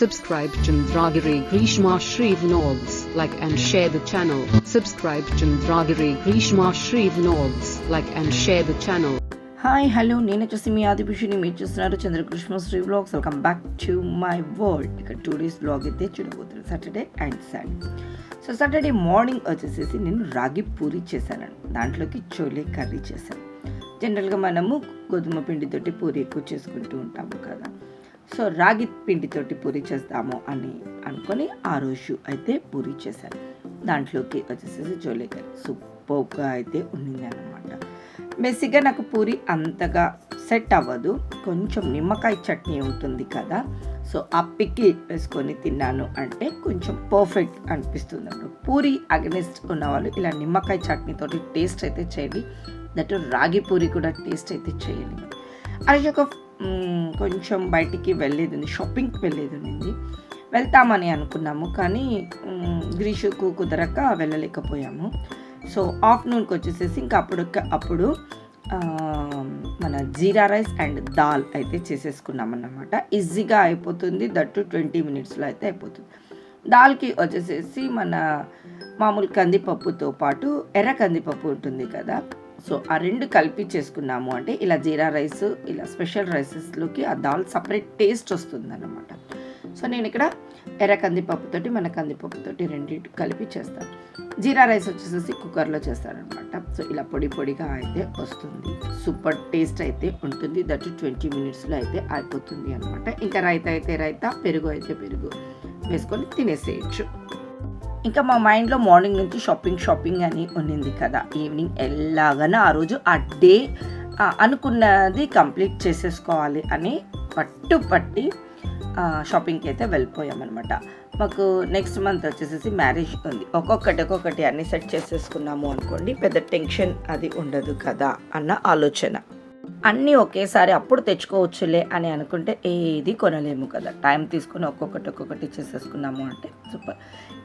Subscribe Chandragiri Grishma Shri Vlogs. Like and share the channel. Subscribe Chandragiri Grishma Shri Vlogs. Like and share the channel. Hi hello నేను వచ్చేసి మీ ఆదిభూషిని మీరు చూస్తున్నారు Chandrakrishna Sri vlogs. Welcome back to my world. ఇక్కడ 2 days vlog అయితే చూడబోతున్నాను, Saturday and Sunday. So Saturday morning వచ్చేసేసి నేను రాగి పూరి చేశాను, దాంట్లోకి చోలే కర్రీ చేశాను. జనరల్గా మనము గోధుమ పిండితోటి పూరి ఎక్కువ చేసుకుంటూ ఉంటాము కదా, సో రాగి పిండితోటి పూరి చేస్తాము అని అనుకొని ఆ రోజు అయితే పూరి చేశాను. దాంట్లోకి వచ్చేసేసి చోలే కర్రీ సూపర్గా అయితే ఉండింది అన్నమాట. బేసిక్గా నాకు పూరి అంతగా సెట్ అవ్వదు, కొంచెం నిమ్మకాయ చట్నీ ఉంటుంది కదా, సో ఆ పికిల్ వేసుకొని తిన్నాను అంటే కొంచెం పర్ఫెక్ట్ అనిపిస్తుంది. అప్పుడు పూరి అగెనిస్ట్ ఉన్న వాళ్ళు ఇలా నిమ్మకాయ చట్నీతోటి టేస్ట్ అయితే చేయండి, దట్ రాగి పూరి కూడా టేస్ట్ అయితే చేయండి. అలాగే ఒక కొంచెం బయటికి వెళ్ళేది ఉంది, షాపింగ్కి వెళ్ళేది ఉంది, వెళ్తామని అనుకున్నాము కానీ గ్రీషుకు కుదరక వెళ్ళలేకపోయాము. సో ఆఫ్టర్నూన్కి వచ్చేసేసి ఇంకా అప్పుడు మన జీరా రైస్ అండ్ దాల్ అయితే చేసేసుకున్నాం అన్నమాట. ఈజీగా అయిపోతుంది, దట్టు 20 minutesలో అయితే అయిపోతుంది. దాల్కి వచ్చేసేసి మన మామూలు కందిపప్పుతో పాటు ఎర్ర కందిపప్పు ఉంటుంది కదా, సో ఆ రెండు కలిపి చేసుకున్నాము అంటే ఇలా జీరా రైస్ ఇలా స్పెషల్ రైసెస్లోకి ఆ దాల్ సపరేట్ టేస్ట్ వస్తుంది అన్నమాట. సో నేను ఇక్కడ ఎర్ర కందిపప్పుతోటి మన కందిపప్పుతోటి రెండింటి కలిపి చేస్తాను. జీరా రైస్ వచ్చేసేసి కుక్కర్లో చేస్తారనమాట. సో ఇలా పొడి పొడిగా అయితే వస్తుంది, సూపర్ టేస్ట్ అయితే ఉంటుంది, దట్ 20 minutesలో అయితే అయిపోతుంది అనమాట. ఇంకా రైతా అయితే రైతా, పెరుగు అయితే పెరుగు వేసుకొని తినేసేయచ్చు. ఇంకా మా మైండ్లో మార్నింగ్ నుంచి షాపింగ్ అని ఉన్నింది కదా, ఈవినింగ్ ఎలాగైనా ఆ రోజు ఆ డే అనుకున్నది కంప్లీట్ చేసేసుకోవాలి అని పట్టి షాపింగ్కి అయితే వెళ్ళిపోయామన్నమాట. మాకు నెక్స్ట్ మంత్ వచ్చేసేసి మ్యారేజ్ ఉంది, ఒక్కొక్కటి అన్ని సెట్ చేసేసుకున్నాము అనుకోండి, పెద్ద టెన్షన్ అది ఉండదు కదా అన్న ఆలోచన. అన్నీ ఒకేసారి అప్పుడు తెచ్చుకోవచ్చులే అని అనుకుంటే ఏది కొనలేము కదా, టైం తీసుకొని ఒక్కొక్కటి చేసేసుకున్నాము అంటే సూపర్.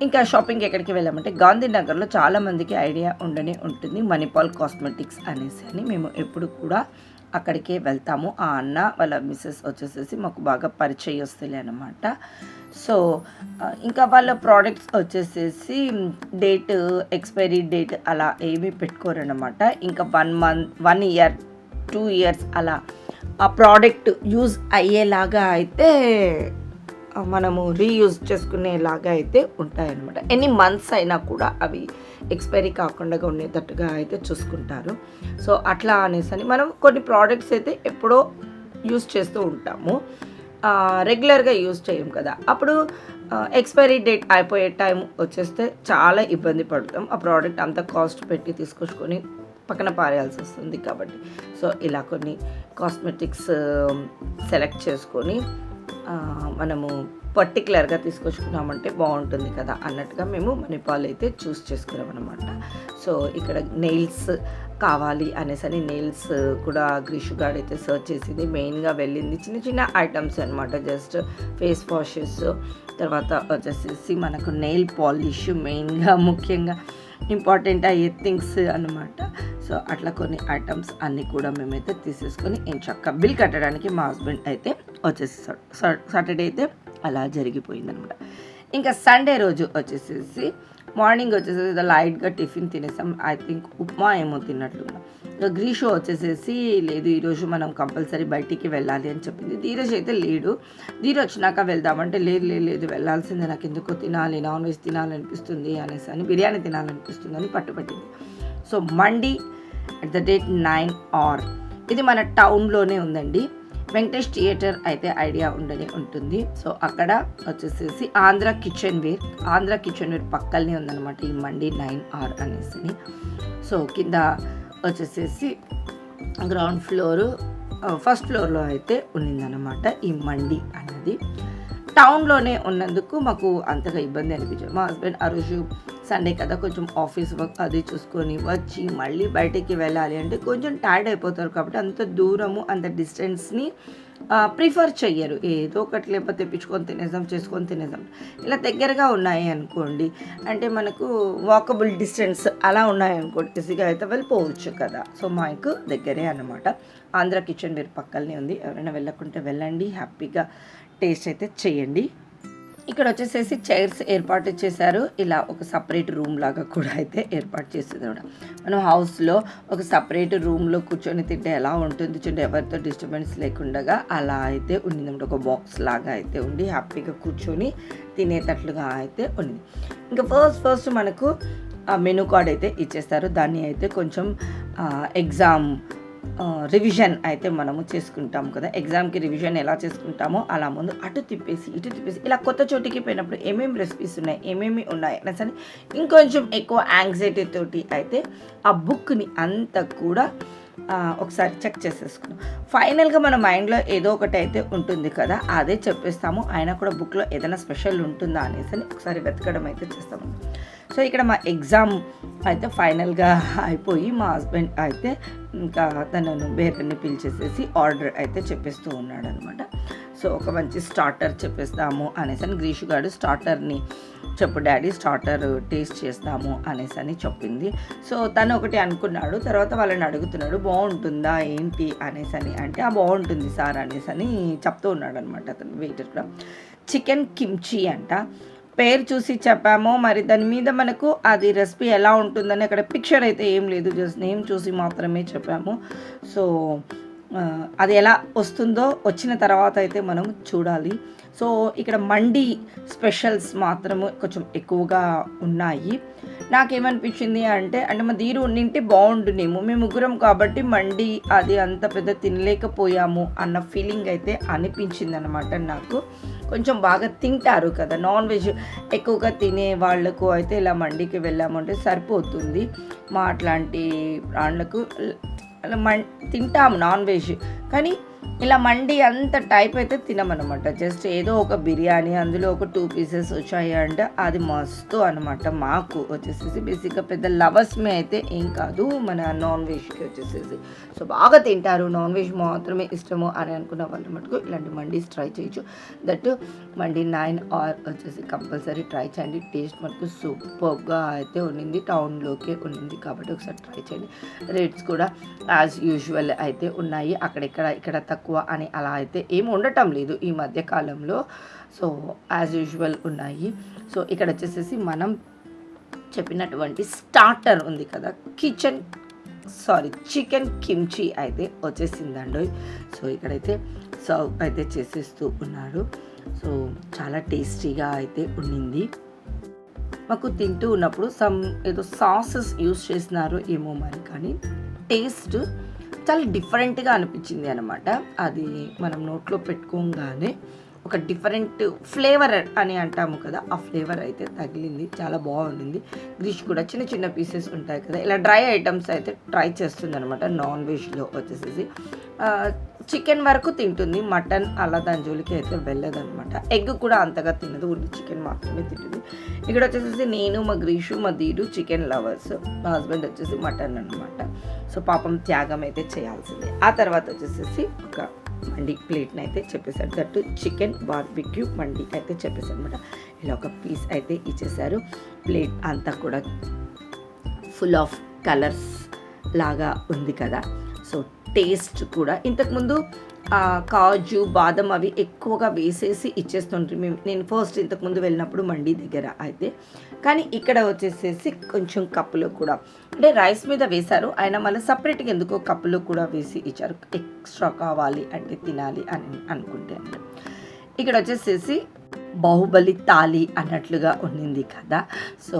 ఇంకా షాపింగ్కి ఎక్కడికి వెళ్ళామంటే గాంధీనగర్లో చాలామందికి ఐడియా ఉండనే ఉంటుంది, మణిపాల్ కాస్మెటిక్స్ అనేసి అని. మేము ఎప్పుడు కూడా అక్కడికే వెళ్తాము. ఆ అన్న వాళ్ళ మిస్సెస్ వచ్చేసేసి మాకు బాగా పరిచయస్తులే అనమాట. సో ఇంకా వాళ్ళ ప్రోడక్ట్స్ వచ్చేసేసి ఎక్స్పైరీ డేట్ అలా ఏమీ పెట్టుకోరనమాట. ఇంకా 1 month 1 year 2 years అలా ఆ ప్రోడక్ట్ యూజ్ అయ్యేలాగా అయితే మనము రీయూజ్ చేసుకునేలాగా అయితే ఉంటాయన్నమాట. ఎన్ని మంత్స్ అయినా కూడా అవి ఎక్స్పైరీ కాకుండా ఉండేటట్టుగా అయితే చూసుకుంటారు. సో అట్లా అనేసి అని మనం కొన్ని ప్రోడక్ట్స్ అయితే ఎప్పుడో యూజ్ చేస్తూ ఉంటాము, రెగ్యులర్గా యూజ్ చేయం కదా, అప్పుడు ఎక్స్పైరీ డేట్ అయిపోయే టైం వచ్చేస్తే చాలా ఇబ్బంది పడతాం. ఆ ప్రోడక్ట్ అంత కాస్ట్ పెట్టి తీసుకొచ్చుకొని పక్కన పారేయాల్సి వస్తుంది కాబట్టి, సో ఇలా కొన్ని కాస్మెటిక్స్ సెలెక్ట్ చేసుకొని మనము పర్టికులర్గా తీసుకొచ్చుకున్నామంటే బాగుంటుంది కదా అన్నట్టుగా మేము మణిపాల్ అయితే చూస్ చేసుకున్నాం అనమాట. సో ఇక్కడ నెయిల్స్ కావాలి అనేసరి నెయిల్స్ కూడా గ్రీషు గార్డ్ అయితే సర్చ్ చేసింది, మెయిన్గా వెళ్ళింది చిన్న ఐటమ్స్ అనమాట, జస్ట్ ఫేస్ వాషెస్, తర్వాత వచ్చేసేసి మనకు నెయిల్ పాలిష్, మెయిన్గా ముఖ్యంగా ఇంపార్టెంట్ అయ్యే థింగ్స్ అనమాట. సో అట్లా కొన్ని ఐటమ్స్ అన్నీ కూడా మేమైతే తీసేసుకొని చక్కగా బిల్ కట్టడానికి మా హస్బెండ్ అయితే వచ్చేసాడు. సాటర్డే అయితే అలా జరిగిపోయిందనమాట. ఇంకా సండే రోజు వచ్చేసేసి మార్నింగ్ వచ్చేసేసి లైట్గా టిఫిన్ తినేసాం, ఐ థింక్ ఉప్మా ఏమో తిన్నట్లున్నా. గ్రీషు వచ్చేసేసి లేదు ఈరోజు మనం కంపల్సరీ బయటికి వెళ్ళాలి అని చెప్పింది. ధీరజ్ అయితే లేడు, ధీరజ్ వచ్చినాక వెళ్దామంటే లేదు వెళ్ళాల్సిందే, నాకు ఎందుకో తినాలి, నాన్ వెజ్ తినాలనిపిస్తుంది అనేసి అని, బిర్యానీ తినాలనిపిస్తుంది అని పట్టుబట్టింది. So mandi at the date 9 or ఇది మన టౌన్లోనే ఉందండి, వెంకటేష్ థియేటర్ అయితే ఐడియా ఉండనే ఉంటుంది. సో అక్కడ వచ్చేసేసి ఆంధ్ర కిచెన్ వేర్ పక్కనే ఉందన్నమాట ఈ మండి 9 or అనేసి. సో కింద వచ్చేసేసి గ్రౌండ్ ఫ్లోరు ఫస్ట్ ఫ్లోర్లో అయితే ఉన్నిందనమాట ఈ మండి అన్నది. టౌన్లోనే ఉన్నందుకు మాకు అంతగా ఇబ్బంది అనిపించదు. మా హస్బెండ్ ఆ రోజు సండే కదా కొంచెం ఆఫీస్ వర్క్ అది చూసుకొని వచ్చి మళ్ళీ బయటికి వెళ్ళాలి అంటే కొంచెం టైర్డ్ అయిపోతారు కాబట్టి అంత దూరము అంత డిస్టెన్స్ని ప్రిఫర్ చెయ్యరు. ఏదో ఒకటి లేకపోతే తెప్పించుకొని తినేద్దాం. ఇలా దగ్గరగా ఉన్నాయి అనుకోండి, అంటే మనకు వాకబుల్ డిస్టెన్స్ అలా ఉన్నాయి అనుకోండి, ఈజీగా అయితే వెళ్ళిపోవచ్చు కదా. సో మాకు దగ్గరే అన్నమాట, ఆంధ్ర కిచెన్ వేర్ పక్కనే ఉంది. ఎవరైనా వెళ్ళకుంటే వెళ్ళండి, హ్యాపీగా టేస్ట్ అయితే చేయండి. ఇక్కడ వచ్చేసేసి చైర్స్ ఏర్పాటు చేశారు. ఇలా ఒక సపరేట్ రూమ్ లాగా కూడా అయితే ఏర్పాటు చేస్తుంది కూడా. మనం హౌస్లో ఒక సపరేట్ రూమ్లో కూర్చొని తింటే ఎలా ఉంటుంది చూడండి, ఎవరితో డిస్టర్బెన్స్ లేకుండా అలా అయితే ఉండింది. ఒక బాక్స్ లాగా అయితే ఉండి హ్యాపీగా కూర్చొని తినేటట్లుగా అయితే ఉంది. ఇంకా ఫస్ట్ మనకు మెనూ కార్డ్ అయితే ఇచ్చేస్తారు. దాన్ని అయితే కొంచెం ఎగ్జామ్ రివిజన్ అయితే మనము చేసుకుంటాము కదా. ఎగ్జామ్కి రివిజన్ ఎలా చేసుకుంటామో అలా ముందు అటు తిప్పేసి ఇటు తిప్పేసి ఇలా కొత్త చోటికి పోయినప్పుడు ఏమేమి రెసిపీస్ ఉన్నాయి, ఏమేమి ఉన్నాయి అనేసి ఇంకొంచెం ఎక్కువ యాంగ్జైటీ తోటి అయితే ఆ బుక్ని అంతా కూడా ఒకసారి చెక్ చేసేసుకున్నాం. ఫైనల్గా మన మైండ్లో ఏదో ఒకటి అయితే ఉంటుంది కదా, అదే చెప్పేస్తాము. అయినా కూడా బుక్లో ఏదైనా స్పెషల్ ఉంటుందా అనేసి ఒకసారి వెతకడం అయితే చేస్తాము. సో ఇక్కడ మా ఎగ్జామ్ అయితే ఫైనల్గా అయిపోయి మా హస్బెండ్ అయితే ఇంకా తనను వేరేని పిలిచేసేసి ఆర్డర్ అయితే చెప్పేస్తూ ఉన్నాడు అనమాట. సో ఒక మంచి స్టార్టర్ చెప్పేస్తాము అనేసి గ్రీషు గారు స్టార్టర్ని చెప్పు డాడీ స్టార్టర్ టేస్ట్ చేస్తాము అనేసి అని చెప్పింది. సో తను ఒకటి అనుకున్నాడు, తర్వాత వాళ్ళని అడుగుతున్నాడు బాగుంటుందా ఏంటి అనేసి అని. అంటే బాగుంటుంది సార్ అనేసి అని చెప్తూ ఉన్నాడు అనమాట అతను వెయిటర్ కూడా. చికెన్ కిమ్చి అంట, పేరు చూసి చెప్పాము, మరి దాని మీద మనకు అది రెసిపీ ఎలా ఉంటుందని అక్కడ పిక్చర్ అయితే ఏం లేదు, జస్ట్ నేమ్ చూసి మాత్రమే చెప్పాము. సో అది ఎలా వస్తుందో వచ్చిన తర్వాత అయితే మనం చూడాలి. సో ఇక్కడ మండి స్పెషల్స్ మాత్రము కొంచెం ఎక్కువగా ఉన్నాయి. నాకేమనిపించింది అంటే మా ధీరు ఉండింటే బాగుండునేమో, మేము ముగ్గురం కాబట్టి మండి అది అంత పెద్ద తినలేకపోయాము అన్న ఫీలింగ్ అయితే అనిపించింది అనమాట నాకు. కొంచెం బాగా తింటారు కదా, నాన్ వెజ్ ఎక్కువగా తినే వాళ్ళకు అయితే ఇలా మండికి వెళ్ళామంటే సరిపోతుంది. మా అట్లాంటి ప్రాణులకు అలా తింటాము నాన్ వెజ్, కానీ ఇలా మండి అంత టైప్ అయితే తినమన్నమాట. జస్ట్ ఏదో ఒక బిర్యానీ అందులో ఒక 2 పీసెస్ వచ్చాయి అంటే అది మస్తు అనమాట. మాకు వచ్చేసేసి బేసిక్గా పెద్ద లవర్స్మే అయితే ఏం కాదు మన నాన్ వెజ్కి వచ్చేసేసి. సో బాగా తింటారు, నాన్ వెజ్ మాత్రమే ఇష్టము అని అనుకున్న వాళ్ళు మటుకు ఇలాంటి మండీస్ ట్రై చేయొచ్చు. దట్ మండి 9 ఆర్ వచ్చేసి కంపల్సరీ ట్రై చేయండి. టేస్ట్ మటుకు సూపర్గా అయితే ఉండింది, టౌన్లోకే ఉండింది కాబట్టి ఒకసారి ట్రై చేయండి. రేట్స్ కూడా యాజ్ యూజువల్ అయితే ఉన్నాయి, ఇక్కడ తక్కువ అని అలా అయితే ఏమి ఉండటం లేదు ఈ మధ్య కాలంలో. సో యాజ్ యూజువల్ ఉన్నాయి. సో ఇక్కడ వచ్చేసేసి మనం చెప్పినటువంటి స్టార్టర్ ఉంది కదా, చికెన్ కిమ్చి అయితే వచ్చేసిందండి. సో ఇక్కడైతే సర్వ్ అయితే చేసేస్తూ ఉన్నారు. సో చాలా టేస్టీగా అయితే ఉండింది. మాకు తింటూ ఉన్నప్పుడు ఏదో సాసెస్ యూస్ చేసినారు ఏమో మరి, కానీ టేస్ట్ చాలా డిఫరెంట్గా అనిపించింది అనమాట. అది మనం నోట్లో పెట్టుకోగానే ఒక డిఫరెంట్ ఫ్లేవర్ అని అంటాము కదా, ఆ ఫ్లేవర్ అయితే తగిలింది, చాలా బాగుండింది. గ్రీష్ కూడా చిన్న చిన్న పీసెస్ ఉంటాయి కదా, ఇలా డ్రై ఐటమ్స్ అయితే ట్రై చేస్తుంది అనమాట. నాన్ వెజ్లో వచ్చేసేసి చికెన్ వరకు తింటుంది, మటన్ అలా దాని జోలికి అయితే వెళ్ళదనమాట. ఎగ్ కూడా అంతగా తినదు, ఓన్లీ చికెన్ మాత్రమే తింటుంది. ఇక్కడ వచ్చేసేసి నేను మా గ్రీషు మా ధీరు చికెన్ లవర్స్, మా హస్బెండ్ వచ్చేసి మటన్ అనమాట. సో పాపం త్యాగం అయితే చేయాల్సిందే. ఆ తర్వాత వచ్చేసేసి ఒక మండి ప్లేట్ని అయితే చెప్పేశారు, దట్టు చికెన్ బార్బిక్యూ మండి అయితే చెప్పేశారు అనమాట. ఇలా ఒక పీస్ అయితే ఇచ్చేసారు. ప్లేట్ అంతా కూడా ఫుల్ ఆఫ్ కలర్స్ లాగా ఉంది కదా. సో టేస్ట్ కూడా ఇంతకుముందు కాజు బాదం అవి ఎక్కువగా వేసేసి ఇచ్చేస్తుంటారు నేను ఫస్ట్ ఇంతకుముందు వెళ్ళినప్పుడు మండి దగ్గర అయితే. కానీ ఇక్కడ వచ్చేసేసి కొంచెం కప్పులో కూడా అంటే రైస్ మీద వేశారు, ఆయన మళ్ళీ సపరేట్గా ఎందుకో కప్పులో కూడా వేసి ఇచ్చారు, ఎక్స్ట్రా కావాలి అంటే తినాలి అని అనుకుంటే. ఇక్కడ వచ్చేసేసి బాహుబలి తాలి అన్నట్లుగా ఉండింది కదా. సో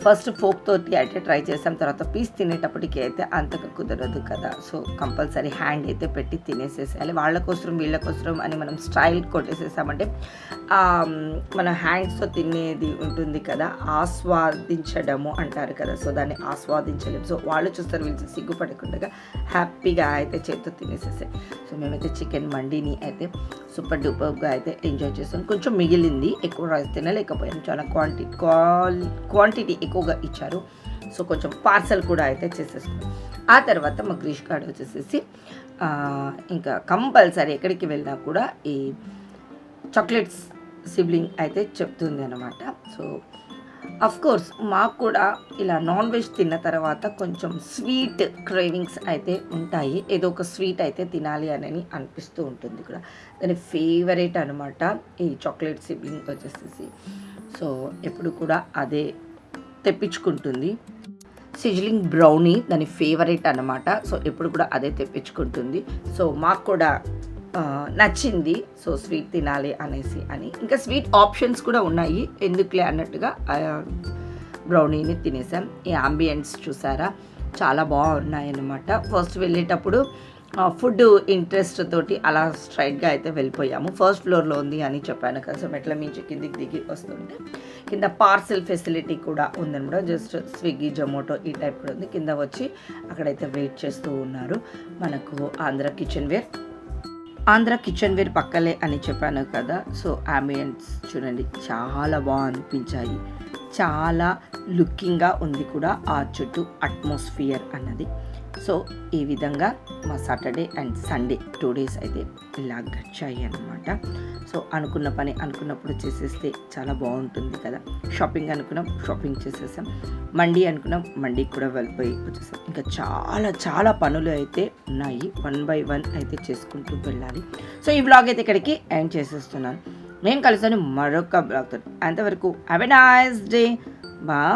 ఫస్ట్ ఫోక్ తోటి అయితే ట్రై చేసాం, తర్వాత పీస్ తినేటప్పటికి అయితే అంతగా కుదరదు కదా. సో కంపల్సరీ హ్యాండ్ అయితే పెట్టి తినేసేసేయాలి. వాళ్ళ కోసం వీళ్ళ కోసం అని మనం స్టైల్ కొట్టేసేసామంటే మన హ్యాండ్స్తో తినేది ఉంటుంది కదా, ఆస్వాదించడము అంటారు కదా. సో దాన్ని ఆస్వాదించలేము. సో వాళ్ళు చూస్తారు, వీళ్ళు సిగ్గుపడకుండా హ్యాపీగా అయితే చేతితో తినేసేసాయి. సో మేమైతే చికెన్ మండీని అయితే సూపర్ డూపర్గా అయితే ఎంజాయ్ చేసాం. కొంచెం మిగిలింది, ఎక్కువ రైస్ తినలేకపోయాం, చాలా క్వాంటిటీ ఎక్కువగా ఇచ్చారు. సో కొంచెం పార్సల్ కూడా అయితే చేసేసుకున్నాం. ఆ తర్వాత మా గ్రీష్ కార్డ్ వచ్చేసేసి ఇంకా కంపల్సరీ ఎక్కడికి వెళ్ళినా కూడా ఈ చాక్లెట్స్ సిబ్లింగ్ అయితే చెప్తుంది అనమాట. సో అఫ్ కోర్స్ మాకు కూడా ఇలా నాన్ వెజ్ తిన్న తర్వాత కొంచెం స్వీట్ క్రేవింగ్స్ అయితే ఉంటాయి. ఏదో ఒక స్వీట్ అయితే తినాలి అని అనిపిస్తూ ఉంటుంది కూడా. దాని ఫేవరెట్ అనమాట ఈ చాక్లెట్ సిబ్లింగ్ వచ్చేసేసి. సో ఎప్పుడు కూడా అదే తెప్పించుకుంటుంది. సిజ్లింగ్ బ్రౌనీ దాని ఫేవరెట్ అనమాట. సో ఎప్పుడు కూడా అదే తెప్పించుకుంటుంది. సో మాకు కూడా నచ్చింది. సో స్వీట్ తినాలి అనేసి అని. ఇంకా స్వీట్ ఆప్షన్స్ కూడా ఉన్నాయి, ఎందుకులే అన్నట్టుగా బ్రౌనీని తినేసాం. ఈ అంబియన్స్ చూసారా, చాలా బాగున్నాయి అన్నమాట. ఫస్ట్ వెళ్ళేటప్పుడు ఫుడ్ ఇంట్రెస్ట్ తోటి అలా స్ట్రైట్గా అయితే వెళ్ళిపోయాము. ఫస్ట్ ఫ్లోర్లో ఉంది అని చెప్పాను కదా. సో మెట్ల మించి కిందికి దిగి వస్తుంటే కింద పార్సెల్ ఫెసిలిటీ కూడా ఉందన్నమాట. జస్ట్ స్విగ్గీ, జొమాటో ఈ టైప్ కూడా ఉంది. కింద వచ్చి అక్కడైతే వెయిట్ చేస్తూ ఉన్నారు. మనకు ఆంధ్ర కిచెన్ వేర్ పక్కలే అని చెప్పాను కదా. సో అంబియన్స్ చూడండి, చాలా బాగా అనిపించాయి. చాలా లుకింగ్గా ఉంది కూడా ఆ చుట్టూ అట్మాస్ఫియర్ అన్నది. సో ఈ విధంగా మా సాటర్డే అండ్ సండే 2 days అయితే ఇలా గడిచాయి అన్నమాట. సో అనుకున్న పని అనుకున్నప్పుడు చేసేస్తే చాలా బాగుంటుంది కదా. షాపింగ్ అనుకున్నాం, షాపింగ్ చేసేసాం. మండీ అనుకున్నాం, మండీకి కూడా వెళ్ళిపోయి వచ్చేసాం. ఇంకా చాలా చాలా పనులు అయితే ఉన్నాయి, 1 by 1 అయితే చేసుకుంటూ వెళ్ళాలి. సో ఈ బ్లాగ్ అయితే ఇక్కడికి ఎండ్ చేసేస్తున్నాను. నేను కలుస్తాను మరొక బ్లాగ్తో. అంతవరకు have a nice day, bye.